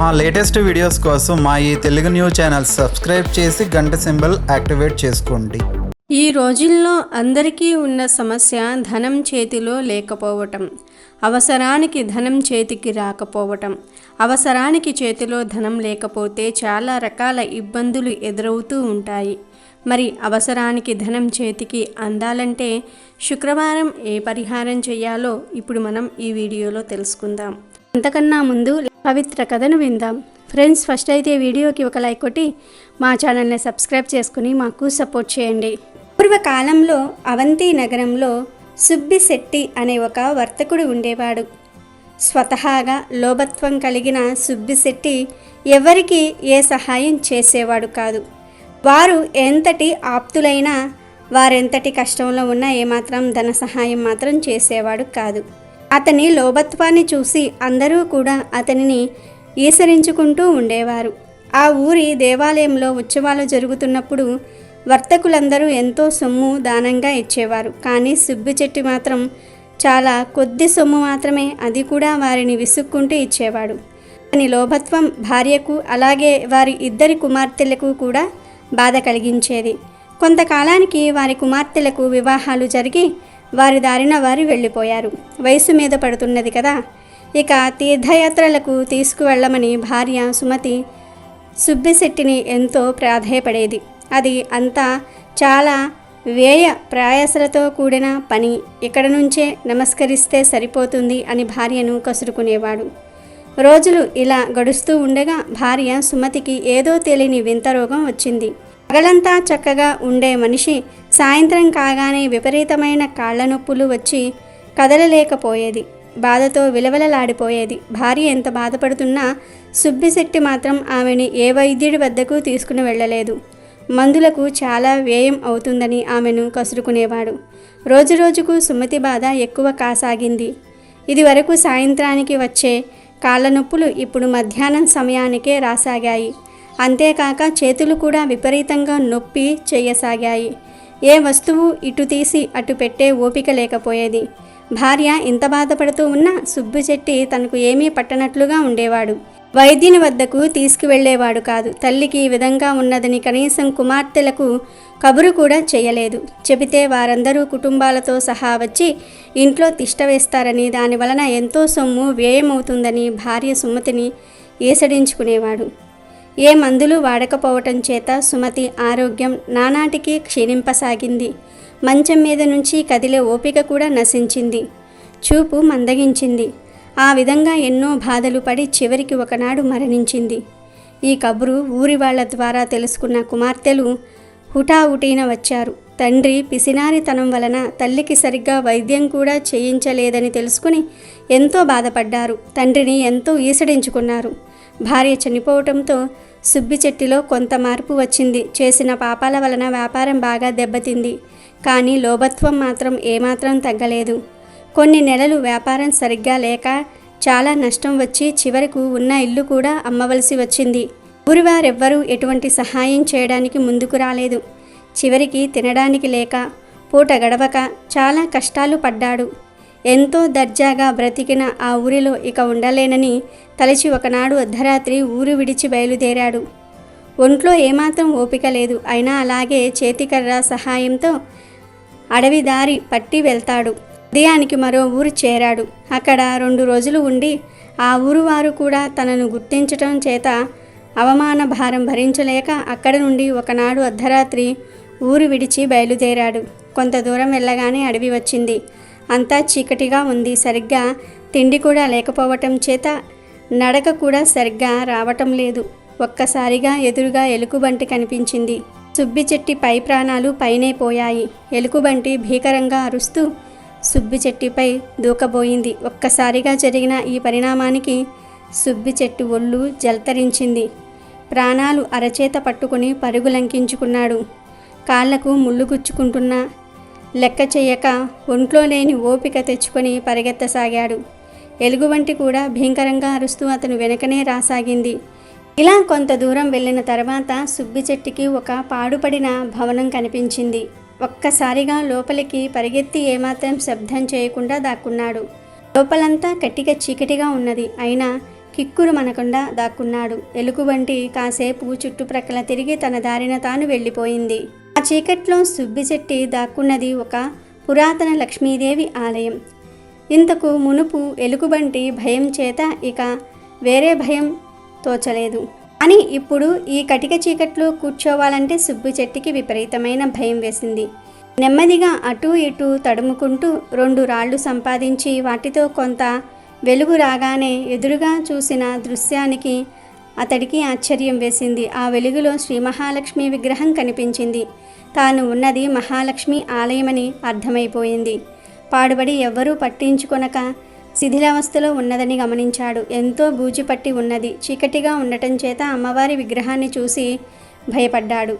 మా latest videos కోసం మా ఈ తెలుగు న్యూస్ ఛానల్ సబ్స్క్రైబ్ చేసి గంట సింబల్ యాక్టివేట్ చేసుకోండి. ఈ రోజుల్లో అందరికీ ఉన్న సమస్య ధనం చేతిలో లేకపోవటం, అవసరానికి ధనం చేతికి రాకపోవటం. అవసరానికి చేతిలో ధనం లేకపోతే చాలా రకాల ఇబ్బందులు ఎదురవుతూ ఉంటాయి. మరి అవసరానికి ధనం చేతికి అందాలంటే శుక్రవారం ఏ పరిహారం చేయాలో ఇప్పుడు మనం ఈ వీడియోలో తెలుసుకుందాం. అంతకన్నా ముందు పవిత్ర కథను విందాం. ఫ్రెండ్స్, ఫస్ట్ అయితే వీడియోకి ఒక లైక్ కొట్టి మా ఛానల్ని సబ్స్క్రైబ్ చేసుకుని మాకు సపోర్ట్ చేయండి. పూర్వకాలంలో అవంతి నగరంలో సుబ్బిశెట్టి అనే ఒక వర్తకుడు ఉండేవాడు. స్వతహాగా లోభత్వం కలిగిన సుబ్బిశెట్టి ఎవరికి ఏ సహాయం చేసేవాడు కాదు. వారు ఎంతటి ఆప్తులైనా, వారెంతటి కష్టంలో ఉన్నా ఏమాత్రం ధన సహాయం మాత్రం చేసేవాడు కాదు. అతని లోభత్వాన్ని చూసి అందరూ కూడా అతనిని ఈసరించుకుంటూ ఉండేవారు. ఆ ఊరి దేవాలయంలో ఉత్సవాలు జరుగుతున్నప్పుడు వర్తకులందరూ ఎంతో సొమ్ము దానంగా ఇచ్చేవారు. కానీ సుబ్బిశెట్టి మాత్రం చాలా కొద్ది సొమ్ము మాత్రమే, అది కూడా వారిని విసుక్కుంటూ ఇచ్చేవాడు. అతని లోభత్వం భార్యకు అలాగే వారి ఇద్దరి కుమార్తెలకు కూడా బాధ కలిగించేది. కొంతకాలానికి వారి కుమార్తెలకు వివాహాలు జరిగి వారి దారిన వారు వెళ్ళిపోయారు. వయసు మీద పడుతున్నది కదా, ఇక తీర్థయాత్రలకు తీసుకువెళ్ళమని భార్య సుమతి సుబ్బిశెట్టిని ఎంతో ప్రాధేయపడేది. అది అంతా చాలా వ్యయ ప్రయాసలతో కూడిన పని, ఇక్కడ నుంచే నమస్కరిస్తే సరిపోతుంది అని భార్యను కసురుకునేవాడు. రోజులు ఇలా గడుస్తూ ఉండగా భార్య సుమతికి ఏదో తెలియని వింత రోగం వచ్చింది. పగలంతా చక్కగా ఉండే మనిషి సాయంత్రం కాగానే విపరీతమైన కాళ్ల నొప్పులు వచ్చి కదలలేకపోయేది. బాధతో విలవలలాడిపోయేది. భార్య ఎంత బాధపడుతున్నా సుబ్బిశెట్టి మాత్రం ఆమెని ఏ వైద్యుడి వద్దకు తీసుకుని వెళ్ళలేదు. మందులకు చాలా వ్యయం అవుతుందని ఆమెను కసురుకునేవాడు. రోజురోజుకు సుమతి బాధ ఎక్కువ కాసాగింది. ఇది వరకు సాయంత్రానికి వచ్చే కాళ్ళ నొప్పులు ఇప్పుడు మధ్యాహ్నం సమయానికే రాసాగాయి. అంతేకాక చేతులు కూడా విపరీతంగా నొప్పి చేయసాగాయి. ఏ వస్తువు ఇటు తీసి అటు పెట్టే ఓపిక లేకపోయేది. భార్య ఇంత బాధపడుతూ ఉన్నా సుబ్బిశెట్టి తనకు ఏమీ పట్టనట్లుగా ఉండేవాడు. వైద్యుని వద్దకు తీసుకువెళ్లేవాడు కాదు. తల్లికి ఈ విధంగా ఉన్నదని కనీసం కుమార్తెలకు కబురు కూడా చేయలేదు. చెబితే వారందరూ కుటుంబాలతో సహా వచ్చి ఇంట్లో తిష్ట వేస్తారని, దాని వలన ఎంతో సొమ్ము వ్యయమవుతుందని భార్య సుమతిని ఈసడించుకునేవాడు. ఏ మందులు వాడకపోవటం చేత సుమతి ఆరోగ్యం నానాటికి క్షీణింపసాగింది. మంచం మీద నుంచి కదిలే ఓపిక కూడా నశించింది. చూపు మందగించింది. ఆ విధంగా ఎన్నో బాధలు పడి చివరికి ఒకనాడు మరణించింది. ఈ కబురు ఊరి వాళ్ల ద్వారా తెలుసుకున్న కుమార్తెలు హుటాహుటీన వచ్చారు. తండ్రి పిసినారితనం వలన తల్లికి సరిగ్గా వైద్యం కూడా చేయించలేదని తెలుసుకుని ఎంతో బాధపడ్డారు. తండ్రిని ఎంతో ఈసడించుకున్నారు. భార్య చనిపోవటంతో సుబ్బిశెట్టిలో కొంత మార్పు వచ్చింది. చేసిన పాపాల వలన వ్యాపారం బాగా దెబ్బతింది. కానీ లోభత్వం మాత్రం ఏమాత్రం తగ్గలేదు. కొన్ని నెలలు వ్యాపారం సరిగ్గా లేక చాలా నష్టం వచ్చి చివరకు ఉన్న ఇల్లు కూడా అమ్మవలసి వచ్చింది. ఊరివారెవ్వరూ ఎటువంటి సహాయం చేయడానికి ముందుకు రాలేదు. చివరికి తినడానికి లేక, పూట గడవక చాలా కష్టాలు పడ్డాడు. ఎంతో దర్జాగా బ్రతికిన ఆ ఊరిలో ఇక ఉండలేనని తలచి ఒకనాడు అర్ధరాత్రి ఊరు విడిచి బయలుదేరాడు. ఒంట్లో ఏమాత్రం ఓపిక లేదు. అయినా అలాగే చేతికర్ర సహాయంతో అడవి దారి పట్టి వెళ్తాడు. ఉదయానికి మరో ఊరు చేరాడు. అక్కడ 2 రోజులు ఉండి ఆ ఊరు వారు కూడా తనను గుర్తించటం చేత అవమాన భారం భరించలేక అక్కడ నుండి ఒకనాడు అర్ధరాత్రి ఊరు విడిచి బయలుదేరాడు. కొంత దూరం వెళ్ళగానే అడవి వచ్చింది. అంతా చీకటిగా ఉంది. సరిగ్గా తిండి కూడా లేకపోవటం చేత నడక కూడా సరిగ్గా రావటం లేదు. ఒక్కసారిగా ఎదురుగా ఎలుగుబంటి కనిపించింది. సుబ్బిశెట్టి పై ప్రాణాలు పైనే పోయాయి. ఎలుగుబంటి భీకరంగా అరుస్తూ సుబ్బిశెట్టిపై దూకబోయింది. ఒక్కసారిగా జరిగిన ఈ పరిణామానికి సుబ్బిశెట్టి ఒళ్ళు జల్తరించింది. ప్రాణాలు అరచేత పట్టుకుని పరుగులంకించుకున్నాడు. కాళ్లకు ముళ్ళు గుచ్చుకుంటున్నా లెక్క చేయక ఒంట్లో లేని ఓపిక తెచ్చుకొని పరిగెత్తసాగాడు. ఎలుగుబంటి కూడా భీకరంగా అరుస్తూ అతను వెనకనే రాసాగింది. ఇలా కొంత దూరం వెళ్ళిన తర్వాత సుబ్బిశెట్టికి ఒక పాడుపడిన భవనం కనిపించింది. ఒక్కసారిగా లోపలికి పరిగెత్తి ఏమాత్రం శబ్దం చేయకుండా దాక్కున్నాడు. లోపలంతా గట్టిగా చీకటిగా ఉన్నది. అయినా కిక్కురు మనకుండా దాక్కున్నాడు. ఎలుగుబంటి కాసేపు చుట్టుప్రక్కల తిరిగి తన దారిన తాను వెళ్ళిపోయింది. ఆ చీకట్లో సుబ్బిశెట్టి దాక్కున్నది ఒక పురాతన లక్ష్మీదేవి ఆలయం. ఇంతకు మునుపు ఎలుగుబంటి భయం చేత ఇక వేరే భయం తోచలేదు. అని ఇప్పుడు ఈ కటిక చీకట్లో కూర్చోవాలంటే సుబ్బిశెట్టికి విపరీతమైన భయం వేసింది. నెమ్మదిగా అటూ ఇటూ తడుముకుంటూ 2 రాళ్లు సంపాదించి వాటితో కొంత వెలుగు రాగానే ఎదురుగా చూసిన దృశ్యానికి అతడికి ఆశ్చర్యం వేసింది. ఆ వెలుగులో శ్రీ మహాలక్ష్మి విగ్రహం కనిపించింది. తాను ఉన్నది మహాలక్ష్మి ఆలయమని అర్థమైపోయింది. పాడుబడి ఎవ్వరూ పట్టించుకొనక శిథిలావస్థలో ఉన్నదని గమనించాడు. ఎంతో బూజుపట్టి ఉన్నది. చీకటిగా ఉండటం చేత అమ్మవారి విగ్రహాన్ని చూసి భయపడ్డాడు.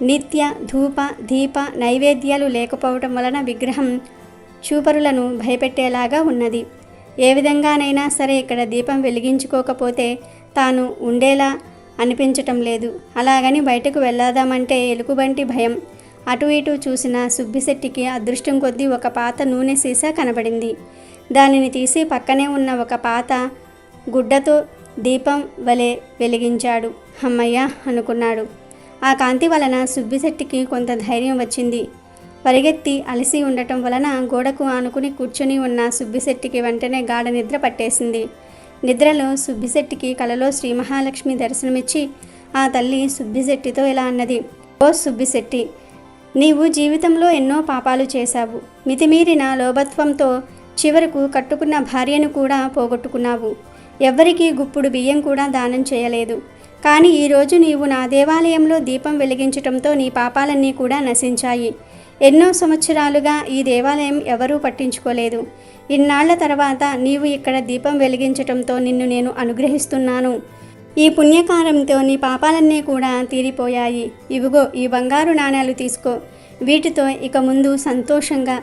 నిత్య ధూప దీప నైవేద్యాలు లేకపోవటం వలన విగ్రహం చూపరులను భయపెట్టేలాగా ఉన్నది. ఏ విధంగానైనా సరే ఇక్కడ దీపం వెలిగించుకోకపోతే తాను ఉండేలా అనిపించటం లేదు. అలాగని బయటకు వెళ్ళాదామంటే ఎలుగుబంటి భయం. అటు ఇటు చూసిన సుబ్బిశెట్టికి అదృష్టం కొద్దీ ఒక పాత నూనె సీసా కనబడింది. దానిని తీసి పక్కనే ఉన్న ఒక పాత గుడ్డతో దీపం వలె వెలిగించాడు. అమ్మయ్య అనుకున్నాడు. ఆ కాంతి వలన సుబ్బిశెట్టికి కొంత ధైర్యం వచ్చింది. పరిగెత్తి అలసి ఉండటం వలన గోడకు ఆనుకుని కూర్చొని ఉన్న సుబ్బిశెట్టికి వెంటనే గాఢ నిద్ర పట్టేసింది. నిద్రలో సుబ్బిశెట్టికి కలలో శ్రీ మహాలక్ష్మి దర్శనమిచ్చి ఆ తల్లి సుబ్బిశెట్టితో ఇలా అన్నది. ఓ సుబ్బిశెట్టి, నీవు జీవితంలో ఎన్నో పాపాలు చేశావు. మితిమీరిన లోభత్వంతో చివరకు కట్టుకున్న భార్యను కూడా పోగొట్టుకున్నావు. ఎవ్వరికీ గుప్పుడు బియ్యం కూడా దానం చేయలేదు. కానీ ఈరోజు నీవు నా దేవాలయంలో దీపం వెలిగించటంతో నీ పాపాలన్నీ కూడా నశించాయి. ఎన్నో సంవత్సరాలుగా ఈ దేవాలయం ఎవరూ పట్టించుకోలేదు. ఇన్నాళ్ల తర్వాత నీవు ఇక్కడ దీపం వెలిగించటంతో నిన్ను నేను అనుగ్రహిస్తున్నాను. ఈ పుణ్యకారంతో నీ పాపాలన్నీ కూడా తీరిపోయాయి. ఇవిగో ఈ బంగారు నాణేలు తీసుకో. వీటితో ఇక ముందు సంతోషంగా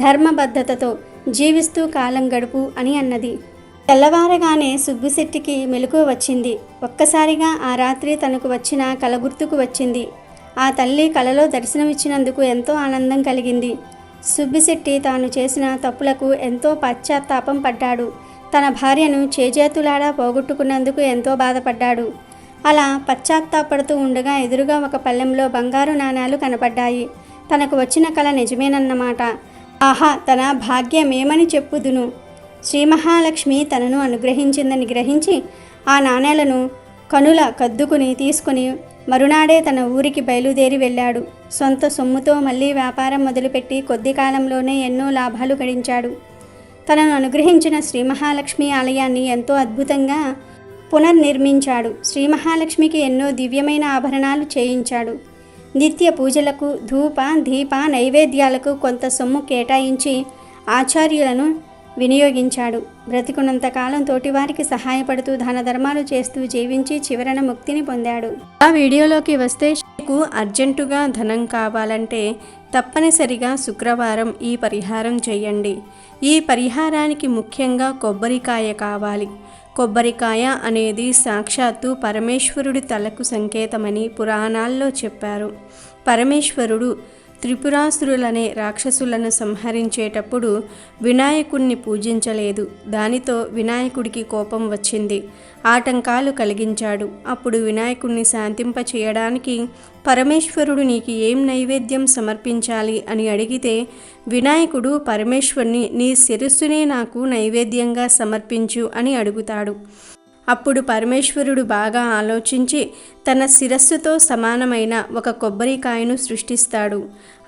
ధర్మబద్ధతతో జీవిస్తూ కాలం గడుపు అని అన్నది. తెల్లవారగానే సుబ్బిశెట్టికి మెలకువ వచ్చింది. ఒక్కసారిగా ఆ రాత్రి తనకు వచ్చిన కల గుర్తుకు వచ్చింది. ఆ తల్లి కలలో దర్శనమిచ్చినందుకు ఎంతో ఆనందం కలిగింది. సుబ్బిశెట్టి తాను చేసిన తప్పులకు ఎంతో పశ్చాత్తాపం పడ్డాడు. తన భార్యను చేజేతులాడా పోగొట్టుకున్నందుకు ఎంతో బాధపడ్డాడు. అలా పశ్చాత్తాపడుతూ ఉండగా ఎదురుగా ఒక పళ్ళెంలో బంగారు నాణాలు కనపడ్డాయి. తనకు వచ్చిన కల నిజమేనన్నమాట. ఆహా, తన భాగ్యమేమని చెప్పుదును. శ్రీ మహాలక్ష్మి తనను అనుగ్రహించిందని గ్రహించి ఆ నాణేలను కనుల కద్దుకుని తీసుకుని మరునాడే తన ఊరికి బయలుదేరి వెళ్ళాడు. సొంత సొమ్ముతో మళ్ళీ వ్యాపారం మొదలుపెట్టి కొద్ది కాలంలోనే ఎన్నో లాభాలు గడించాడు. తనను అనుగ్రహించిన శ్రీ మహాలక్ష్మి ఆలయాన్ని ఎంతో అద్భుతంగా పునర్నిర్మించాడు. శ్రీ మహాలక్ష్మికి ఎన్నో దివ్యమైన ఆభరణాలు చేయించాడు. నిత్య పూజలకు ధూప దీప నైవేద్యాలకు కొంత సొమ్ము కేటాయించి ఆచార్యులను వినియోగించాడు. బ్రతికున్నంతకాలం తోటివారికి సహాయపడుతూ దాన ధర్మాలు చేస్తూ జీవించి చివరన ముక్తిని పొందాడు. ఆ వీడియోలోకి వస్తే, మీకు అర్జెంటుగా ధనం కావాలంటే తప్పనిసరిగా శుక్రవారం ఈ పరిహారం చేయండి. ఈ పరిహారానికి ముఖ్యంగా కొబ్బరికాయ కావాలి. కొబ్బరికాయ అనేది సాక్షాత్తు పరమేశ్వరుడి తలకు సంకేతమని పురాణాల్లో చెప్పారు. పరమేశ్వరుడు త్రిపురాసురులనే రాక్షసులను సంహరించేటప్పుడు వినాయకుడిని పూజించలేదు. దానితో వినాయకుడికి కోపం వచ్చింది. ఆటంకాలు కలిగించాడు. అప్పుడు వినాయకుడిని శాంతింపచేయడానికి పరమేశ్వరుడు నీకు ఏం నైవేద్యం సమర్పించాలి అని అడిగితే వినాయకుడు పరమేశ్వరుని నీ శిరస్సునే నాకు నైవేద్యంగా సమర్పించు అని అడుగుతాడు. అప్పుడు పరమేశ్వరుడు బాగా ఆలోచించి తన శిరస్సుతో సమానమైన ఒక కొబ్బరికాయను సృష్టిస్తాడు.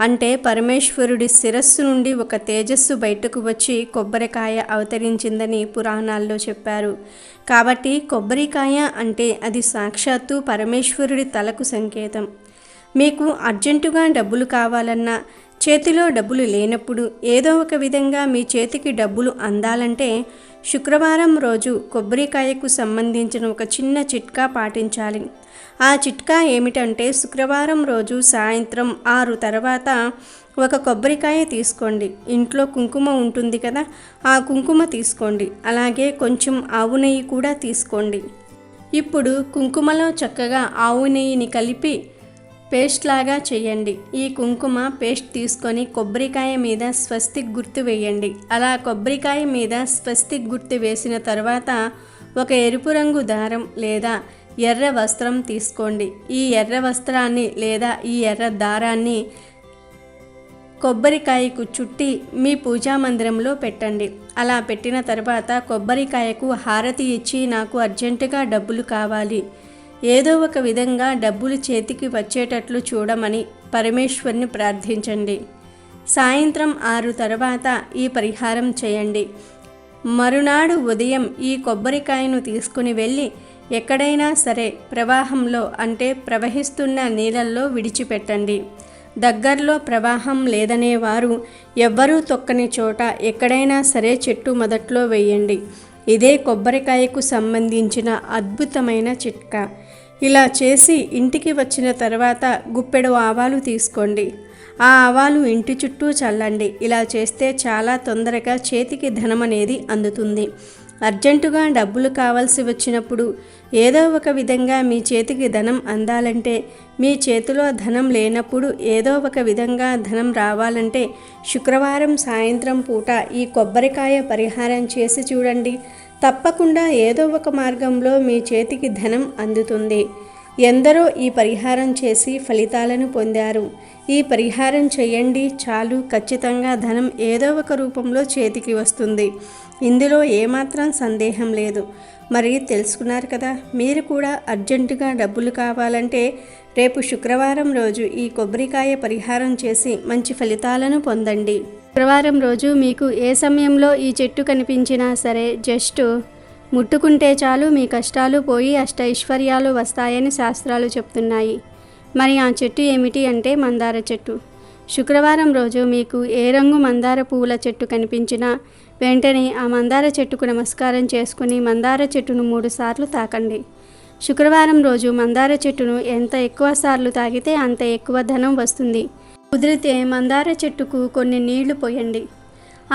అంటే పరమేశ్వరుడి శిరస్సు నుండి ఒక తేజస్సు బయటకు వచ్చి కొబ్బరికాయ అవతరించిందని పురాణాల్లో చెప్పారు. కాబట్టి కొబ్బరికాయ అంటే అది సాక్షాత్తు పరమేశ్వరుడి తలకు సంకేతం. మీకు అర్జెంటుగా డబ్బులు కావాలన్నా, చేతిలో డబ్బులు లేనప్పుడు, ఏదో ఒక విధంగా మీ చేతికి డబ్బులు అందాలంటే శుక్రవారం రోజు కొబ్బరికాయకు సంబంధించిన ఒక చిన్న చిట్కా పాటించాలి. ఆ చిట్కా ఏమిటంటే, శుక్రవారం రోజు సాయంత్రం 6 తర్వాత ఒక కొబ్బరికాయ తీసుకోండి. ఇంట్లో కుంకుమ ఉంటుంది కదా, ఆ కుంకుమ తీసుకోండి. అలాగే కొంచెం ఆవు నెయ్యి కూడా తీసుకోండి. ఇప్పుడు కుంకుమలో చక్కగా ఆవు నెయ్యిని కలిపి పేస్ట్ లాగా చేయండి. ఈ కుంకుమ పేస్ట్ తీసుకొని కొబ్బరికాయ మీద స్వస్తిక్ గుర్తు వేయండి. అలా కొబ్బరికాయ మీద స్వస్తిక్ గుర్తు వేసిన తర్వాత ఒక ఎరుపు రంగు దారం లేదా ఎర్ర వస్త్రం తీసుకోండి. ఈ ఎర్ర వస్త్రాన్ని లేదా ఈ ఎర్ర దారాన్ని కొబ్బరికాయకు చుట్టి మీ పూజా మందిరంలో పెట్టండి. అలా పెట్టిన తర్వాత కొబ్బరికాయకు హారతి ఇచ్చి నాకు అర్జెంటుగా డబ్బులు కావాలి, ఏదో ఒక విధంగా డబ్బులు చేతికి వచ్చేటట్లు చూడమని పరమేశ్వరుని ప్రార్థించండి. సాయంత్రం 6 తర్వాత ఈ పరిహారం చేయండి. మరునాడు ఉదయం ఈ కొబ్బరికాయను తీసుకుని వెళ్ళి ఎక్కడైనా సరే ప్రవాహంలో అంటే ప్రవహిస్తున్న నీళ్ళల్లో విడిచిపెట్టండి. దగ్గరలో ప్రవాహం లేదనేవారు ఎవ్వరూ తొక్కని చోట ఎక్కడైనా సరే చెట్టు మొదట్లో వేయండి. ఇదే కొబ్బరికాయకు సంబంధించిన అద్భుతమైన చిట్కా. ఇలా చేసి ఇంటికి వచ్చిన తర్వాత గుప్పెడు ఆవాలు తీసుకోండి. ఆ ఆవాలు ఇంటి చుట్టూ చల్లండి. ఇలా చేస్తే చాలా తొందరగా చేతికి ధనం అనేది అందుతుంది. అర్జెంటుగా డబ్బులు కావాల్సి వచ్చినప్పుడు ఏదో ఒక విధంగా మీ చేతికి ధనం అందాలంటే, మీ చేతిలో ధనం లేనప్పుడు ఏదో ఒక విధంగా ధనం రావాలంటే శుక్రవారం సాయంత్రం పూట ఈ కొబ్బరికాయ పరిహారం చేసి చూడండి. తప్పకుండా ఏదో ఒక మార్గంలో మీ చేతికి ధనం అందుతుంది. ఎందరో ఈ పరిహారం చేసి ఫలితాలను పొందారు. ఈ పరిహారం చేయండి చాలు, ఖచ్చితంగా ధనం ఏదో ఒక రూపంలో చేతికి వస్తుంది. ఇందులో ఏమాత్రం సందేహం లేదు. మరి తెలుసుకున్నారు కదా. మీరు కూడా అర్జెంటుగా డబ్బులు కావాలంటే రేపు శుక్రవారం రోజు ఈ కొబ్బరికాయ పరిహారం చేసి మంచి ఫలితాలను పొందండి. శుక్రవారం రోజు మీకు ఏ సమయంలో ఈ చెట్టు కనిపించినా సరే జస్ట్ ముట్టుకుంటే చాలు, మీ కష్టాలు పోయి అష్టైశ్వర్యాలు వస్తాయని శాస్త్రాలు చెప్తున్నాయి. మరి ఆ చెట్టు ఏమిటి అంటే మందార చెట్టు. శుక్రవారం రోజు మీకు ఏ రంగు మందార పువ్వుల చెట్టు కనిపించినా వెంటనే ఆ మందార చెట్టుకు నమస్కారం చేసుకుని మందార చెట్టును 3 సార్లు తాకండి. శుక్రవారం రోజు మందార చెట్టును ఎంత ఎక్కువ సార్లు తాకితే అంత ఎక్కువ ధనం వస్తుంది. కుదిరితే మందార చెట్టుకు కొన్ని నీళ్లు పోయండి.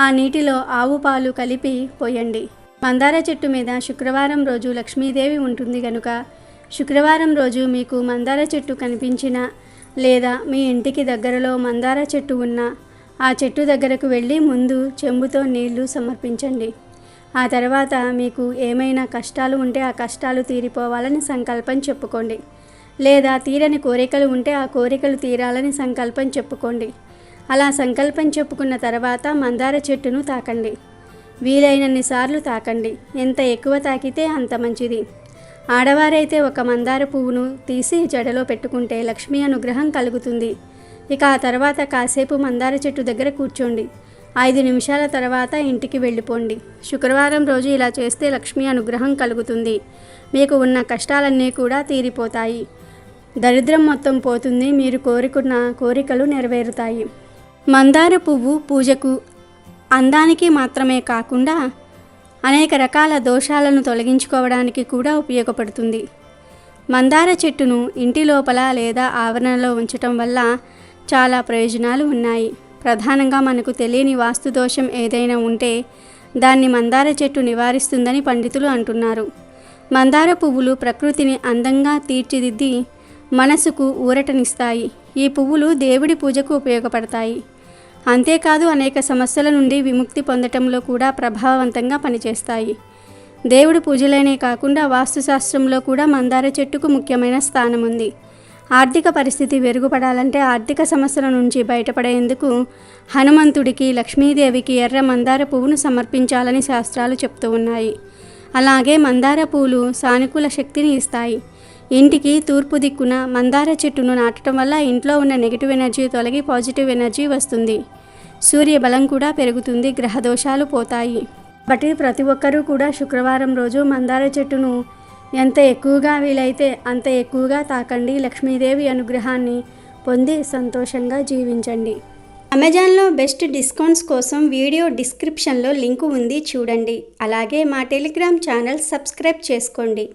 ఆ నీటిలో ఆవు పాలు కలిపి పోయండి. మందార చెట్టు మీద శుక్రవారం రోజు లక్ష్మీదేవి ఉంటుంది కనుక శుక్రవారం రోజు మీకు మందార చెట్టు కనిపించినా లేదా మీ ఇంటికి దగ్గరలో మందార చెట్టు ఉన్నా ఆ చెట్టు దగ్గరకు వెళ్ళి ముందు చెంబుతో నీళ్లు సమర్పించండి. ఆ తర్వాత మీకు ఏమైనా కష్టాలు ఉంటే ఆ కష్టాలు తీరిపోవాలని సంకల్పం చెప్పుకోండి. లేదా తీరని కోరికలు ఉంటే ఆ కోరికలు తీరాలని సంకల్పం చెప్పుకోండి. అలా సంకల్పం చెప్పుకున్న తర్వాత మందార చెట్టును తాకండి. వీలైనన్ని సార్లు తాకండి. ఎంత ఎక్కువ తాకితే అంత మంచిది. ఆడవారైతే ఒక మందార పువ్వును తీసి జడలో పెట్టుకుంటే లక్ష్మీ అనుగ్రహం కలుగుతుంది. ఇక ఆ తర్వాత కాసేపు మందార చెట్టు దగ్గర కూర్చోండి. 5 నిమిషాల తర్వాత ఇంటికి వెళ్ళిపోండి. శుక్రవారం రోజు ఇలా చేస్తే లక్ష్మీ అనుగ్రహం కలుగుతుంది. మీకు ఉన్న కష్టాలన్నీ కూడా తీరిపోతాయి. దరిద్రం మొత్తం పోతుంది. మీరు కోరుకున్న కోరికలు నెరవేరుతాయి. మందార పువ్వు పూజకు అందానికి మాత్రమే కాకుండా అనేక రకాల దోషాలను తొలగించుకోవడానికి కూడా ఉపయోగపడుతుంది. మందార చెట్టును ఇంటి లోపల లేదా ఆవరణలో ఉంచటం వల్ల చాలా ప్రయోజనాలు ఉన్నాయి. ప్రధానంగా మనకు తెలియని వాస్తు దోషం ఏదైనా ఉంటే దాన్ని మందార చెట్టు నివారిస్తుందని పండితులు అంటున్నారు. మందార పువ్వులు ప్రకృతిని అందంగా తీర్చిదిద్ది మనసుకు ఊరటనిస్తాయి. ఈ పువ్వులు దేవుడి పూజకు ఉపయోగపడతాయి. అంతేకాదు అనేక సమస్యల నుండి విముక్తి పొందటంలో కూడా ప్రభావవంతంగా పనిచేస్తాయి. దేవుడి పూజలనే కాకుండా వాస్తుశాస్త్రంలో కూడా మందార చెట్టుకు ముఖ్యమైన స్థానం ఉంది. ఆర్థిక పరిస్థితి మెరుగుపడాలంటే ఆర్థిక సమస్యల నుంచి బయటపడేందుకు హనుమంతుడికి, లక్ష్మీదేవికి ఎర్ర మందార పువ్వును సమర్పించాలని శాస్త్రాలు చెప్తూ ఉన్నాయి. అలాగే మందార పువ్వులు సానుకూల శక్తిని ఇస్తాయి. ఇంటికి తూర్పు దిక్కున మందార చెట్టును నాటడం వల్ల ఇంట్లో ఉన్న నెగిటివ్ ఎనర్జీ తొలగి పాజిటివ్ ఎనర్జీ వస్తుంది. సూర్య బలం కూడా పెరుగుతుంది. గ్రహ దోషాలు పోతాయి. కాబట్టి ప్రతి ఒక్కరూ కూడా శుక్రవారం రోజు మందార చెట్టును ఎంత ఎక్కువగా వీలైతే అంత ఎక్కువగా తాకండి. లక్ష్మీదేవి అనుగ్రహాన్ని పొంది సంతోషంగా జీవించండి. అమెజాన్లో బెస్ట్ డిస్కౌంట్స్ కోసం వీడియో డిస్క్రిప్షన్లో లింకు ఉంది, చూడండి. అలాగే మా టెలిగ్రామ్ ఛానల్ సబ్స్క్రైబ్ చేసుకోండి.